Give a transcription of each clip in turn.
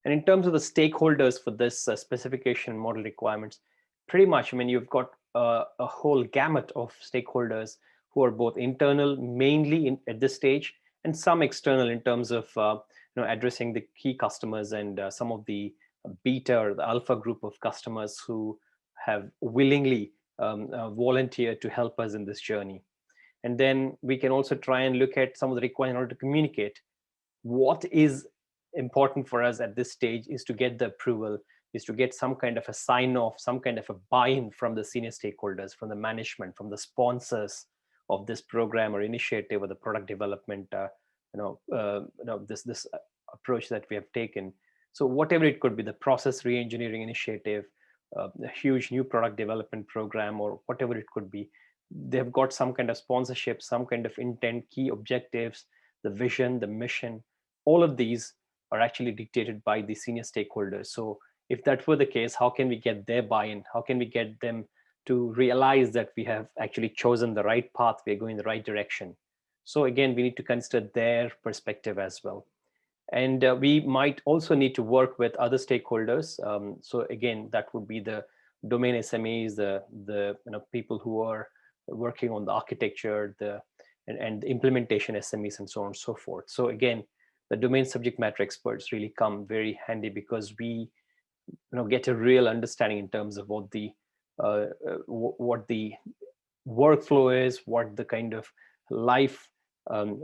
And in terms of the stakeholders for this specification model requirements, pretty much, I mean, you've got a whole gamut of stakeholders who are both internal, mainly at this stage, and some external in terms of addressing the key customers and some of the beta or the alpha group of customers who have willingly volunteered to help us in this journey. And then we can also try and look at some of the requirements in order to communicate what is important for us at this stage is to get the approval, is to get some kind of a sign off, some kind of a buy-in from the senior stakeholders, from the management, from the sponsors of this program or initiative or the product development, this approach that we have taken. So whatever it could be, the process re-engineering initiative, a huge new product development program, or whatever it could be, they've got some kind of sponsorship, some kind of intent, key objectives, the vision, the mission. All of these are actually dictated by the senior stakeholders. So if that were the case, how can we get their buy-in? How can we get them to realize that we have actually chosen the right path, we're going the right direction? So again, we need to consider their perspective as well. And we might also need to work with other stakeholders. So again, that would be the domain SMEs, the people who are working on the architecture, and the implementation SMEs, and so on and so forth. So again, the domain subject matter experts really come very handy, because we get a real understanding in terms of what the workflow is, what the kind of life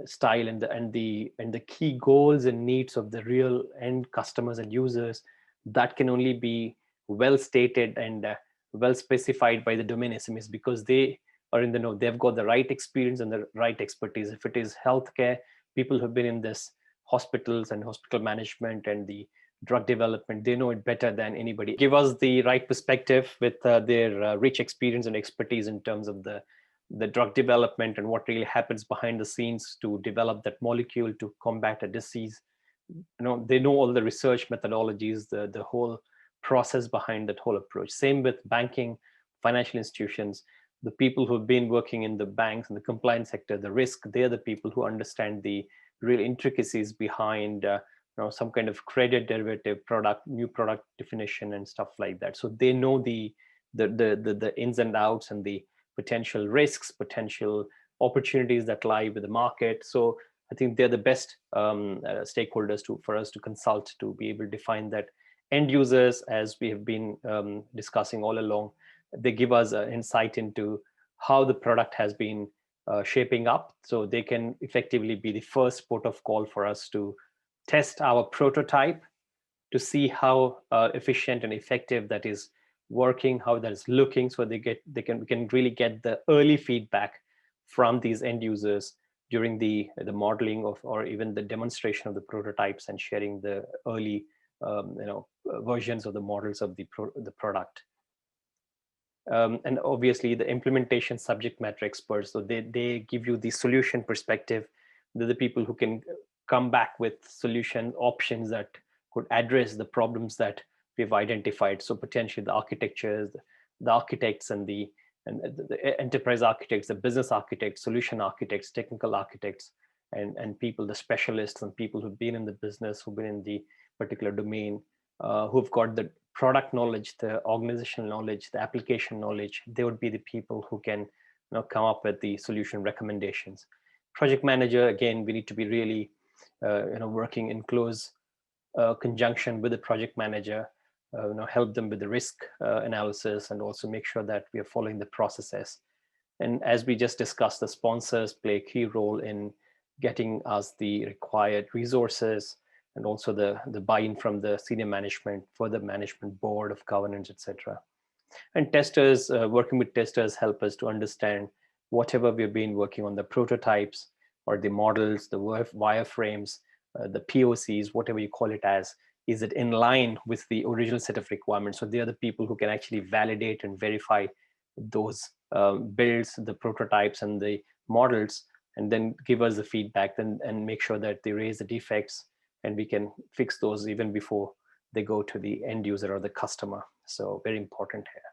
style and the key goals and needs of the real end customers and users. That can only be well stated and well specified by the domain SMEs, because they are in the know. They've got the right experience and the right expertise. If it is healthcare, people who've been in this hospitals and hospital management and the drug development, they know it better than anybody. Give us the right perspective with their rich experience and expertise in terms of the drug development and what really happens behind the scenes to develop that molecule to combat a disease. They know all the research methodologies, the whole process behind that whole approach. Same with banking, financial institutions. The people who've been working in the banks and the compliance sector, the risk, they're the people who understand the real intricacies behind some kind of credit derivative product, new product definition and stuff like that. So they know the ins and outs and the potential risks, potential opportunities that lie with the market. So I think they're the best stakeholders for us to consult to be able to define that. End users, as we have been discussing all along, they give us an insight into how the product has been shaping up, so they can effectively be the first port of call for us to test our prototype to see how efficient and effective that is working, how that is looking, so we can really get the early feedback from these end users during the modeling of, or even the demonstration of the prototypes, and sharing the early versions of the models of the product. And obviously the implementation subject matter experts, so they give you the solution perspective. They're the people who can come back with solution options that could address the problems that we've identified. So potentially the architectures, the architects and the enterprise architects, the business architects, solution architects, technical architects, and people, the specialists and people who've been in the business, who've been in the particular domain, who've got the product knowledge, the organizational knowledge, the application knowledge. They would be the people who can come up with the solution recommendations. Project manager, again, we need to be really working in close conjunction with the project manager, help them with the risk analysis, and also make sure that we are following the processes. And as we just discussed, the sponsors play a key role in getting us the required resources, and also the buy-in from the senior management for the management board of governance, etc. And testers, working with testers, help us to understand whatever we've been working on, the prototypes or the models, the wireframes, the POCs, whatever you call it as, is it in line with the original set of requirements? So they are the people who can actually validate and verify those builds, the prototypes and the models, and then give us the feedback and make sure that they raise the defects, and we can fix those even before they go to the end user or the customer. So very important here.